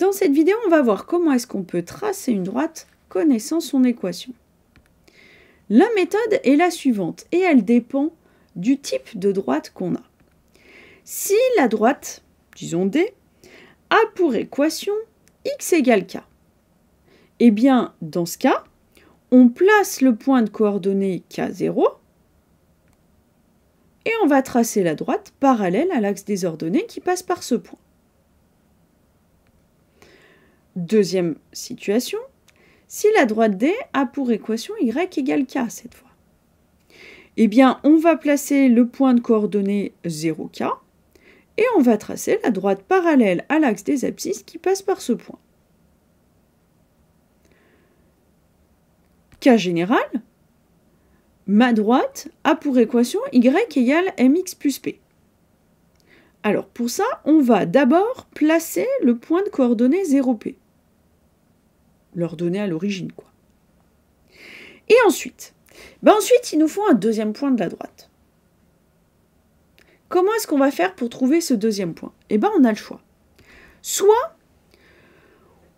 Dans cette vidéo, on va voir comment est-ce qu'on peut tracer une droite connaissant son équation. La méthode est la suivante et elle dépend du type de droite qu'on a. Si la droite, disons D, a pour équation x égale k, eh bien, dans ce cas, on place le point de coordonnées K0 et on va tracer la droite parallèle à l'axe des ordonnées qui passe par ce point. Deuxième situation, si la droite D a pour équation y égale k cette fois, eh bien, on va placer le point de coordonnées 0k et on va tracer la droite parallèle à l'axe des abscisses qui passe par ce point. Cas général, ma droite a pour équation y égale mx plus p. Alors pour ça, on va d'abord placer le point de coordonnées 0p. Leur donner à l'origine, quoi. Et ensuite, il nous faut un deuxième point de la droite. Comment est-ce qu'on va faire pour trouver ce deuxième point? Eh bien, on a le choix. Soit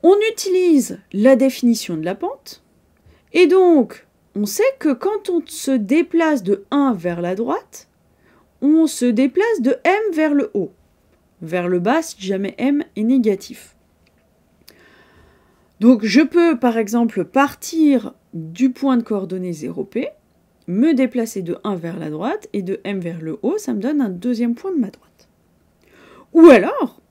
on utilise la définition de la pente, et donc on sait que quand on se déplace de 1 vers la droite, on se déplace de m vers le haut, vers le bas si jamais m est négatif. Donc je peux par exemple partir du point de coordonnées 0p, me déplacer de 1 vers la droite et de m vers le haut, ça me donne un deuxième point de ma droite. Ou alors,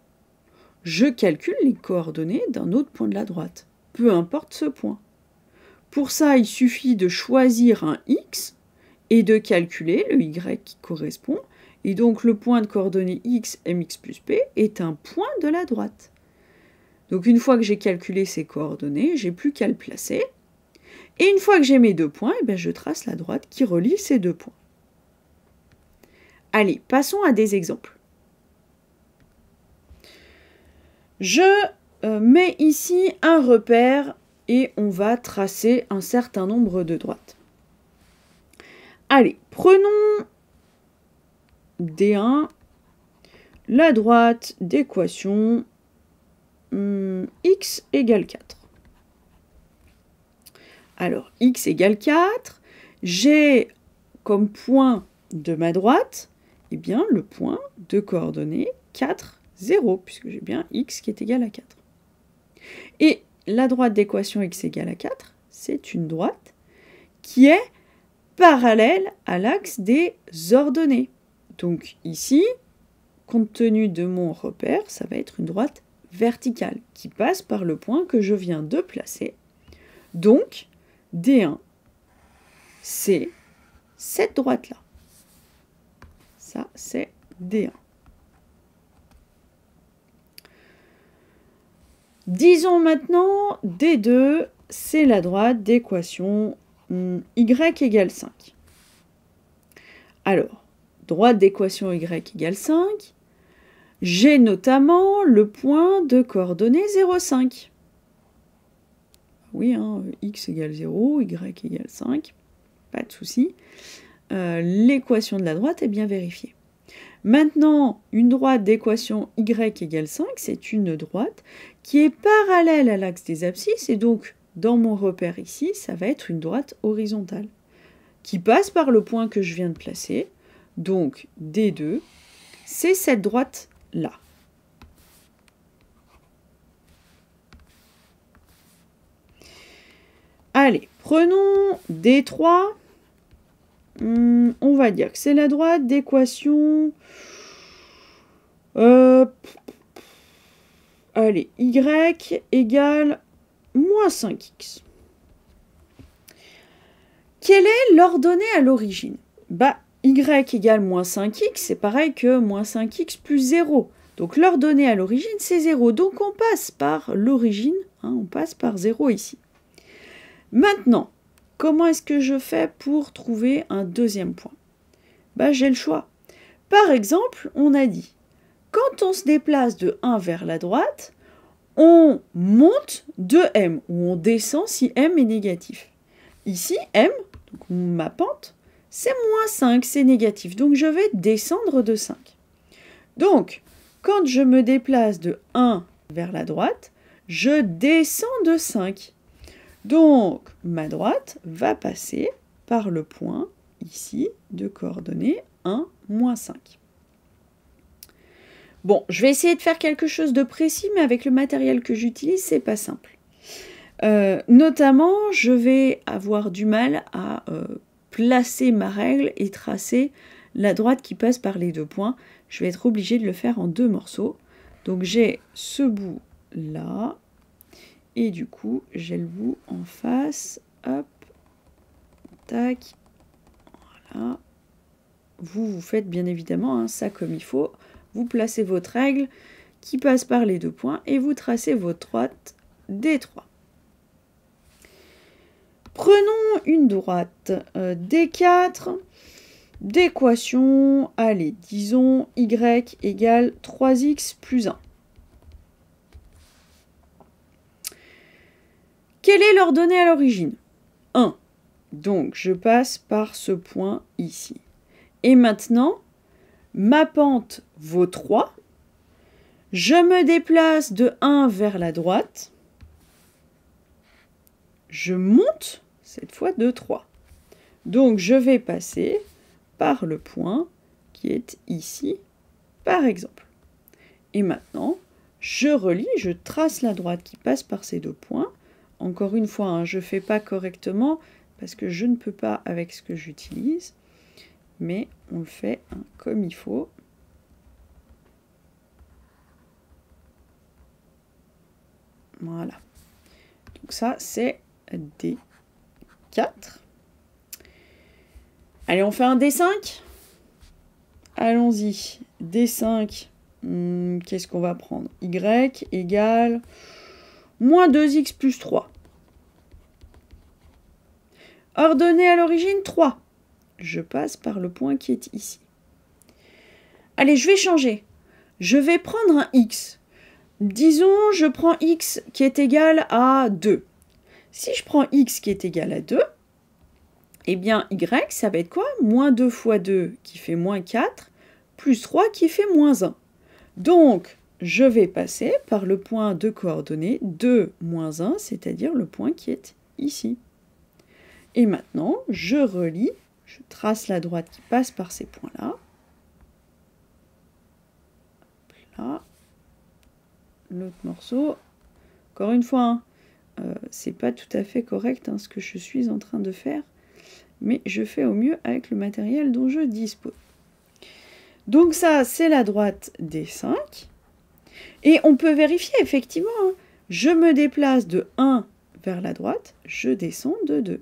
je calcule les coordonnées d'un autre point de la droite, peu importe ce point. Pour ça, il suffit de choisir un x et de calculer le y qui correspond, et donc le point de coordonnées x, mx plus p, est un point de la droite. Donc une fois que j'ai calculé ces coordonnées, j'ai plus qu'à le placer. Et une fois que j'ai mes deux points, eh bien, je trace la droite qui relie ces deux points. Allez, passons à des exemples. Je mets ici un repère et on va tracer un certain nombre de droites. Allez, prenons D1, la droite d'équation x égale 4. Alors, x égale 4, j'ai comme point de ma droite, eh bien, le point de coordonnées 4, 0, puisque j'ai bien x qui est égal à 4. Et la droite d'équation x égale à 4, c'est une droite qui est parallèle à l'axe des ordonnées. Donc ici, compte tenu de mon repère, ça va être une droite verticale qui passe par le point que je viens de placer. Donc, D1, c'est cette droite-là. Ça, c'est D1. Disons maintenant, D2, c'est la droite d'équation y égale 5. Alors, droite d'équation y égale 5, j'ai notamment le point de coordonnées 0,5. Oui, hein, x égale 0, y égale 5, pas de souci. L'équation de la droite est bien vérifiée. Maintenant, une droite d'équation y égale 5, c'est une droite qui est parallèle à l'axe des abscisses, et donc, dans mon repère ici, ça va être une droite horizontale, qui passe par le point que je viens de placer. Donc, D2, c'est cette droite-là. Allez, prenons D3. On va dire que c'est la droite d'équation... allez, y égale moins 5x. Quelle est l'ordonnée à l'origine? Bah, y égale moins 5x, c'est pareil que moins 5x plus 0. Donc l'ordonnée à l'origine, c'est 0. Donc on passe par l'origine, hein, on passe par 0 ici. Maintenant, comment est-ce que je fais pour trouver un deuxième point? Bah, j'ai le choix. Par exemple, on a dit, quand on se déplace de 1 vers la droite, on monte de m, ou on descend si m est négatif. Ici, m, donc ma pente, c'est moins 5, c'est négatif. Donc je vais descendre de 5. Donc, quand je me déplace de 1 vers la droite, je descends de 5. Donc, ma droite va passer par le point, ici, de coordonnées 1, moins 5. Bon, je vais essayer de faire quelque chose de précis, mais avec le matériel que j'utilise, c'est pas simple. Notamment, je vais avoir du mal à placer ma règle et tracer la droite qui passe par les deux points. Je vais être obligée de le faire en deux morceaux. Donc j'ai ce bout là, et du coup j'ai le bout en face, hop, tac, voilà. Vous faites bien évidemment ça comme il faut. Vous placez votre règle qui passe par les deux points et vous tracez votre droite D3. Prenons une droite D4 d'équation, allez, disons y égale 3x plus 1. Quelle est leur donnée à l'origine? 1. Donc, je passe par ce point ici. Et maintenant, ma pente vaut 3. Je me déplace de 1 vers la droite. Je monte, cette fois de 3. Donc, je vais passer par le point qui est ici, par exemple. Et maintenant, je relie, je trace la droite qui passe par ces deux points. Encore une fois, je ne fais pas correctement parce que je ne peux pas avec ce que j'utilise, mais on le fait comme il faut. Voilà. Donc ça, c'est D4. Allez, on fait un D5. Allons-y. D5. Qu'est-ce qu'on va prendre? Y égale moins 2x plus 3. Ordonnée à l'origine 3. Je passe par le point qui est ici. Allez, je vais changer. Je vais prendre un x. Disons, je prends x qui est égal à 2. Si je prends x qui est égal à 2, eh bien, y, ça va être quoi? Moins 2 fois 2 qui fait moins 4, plus 3 qui fait moins 1. Donc, je vais passer par le point de coordonnées 2, moins 1, c'est-à-dire le point qui est ici. Et maintenant, je relie, je trace la droite qui passe par ces points-là. Là. L'autre morceau. Encore une fois, c'est pas tout à fait correct ce que je suis en train de faire, mais je fais au mieux avec le matériel dont je dispose. Donc ça, c'est la droite D5. Et on peut vérifier effectivement, je me déplace de 1 vers la droite, je descends de 2.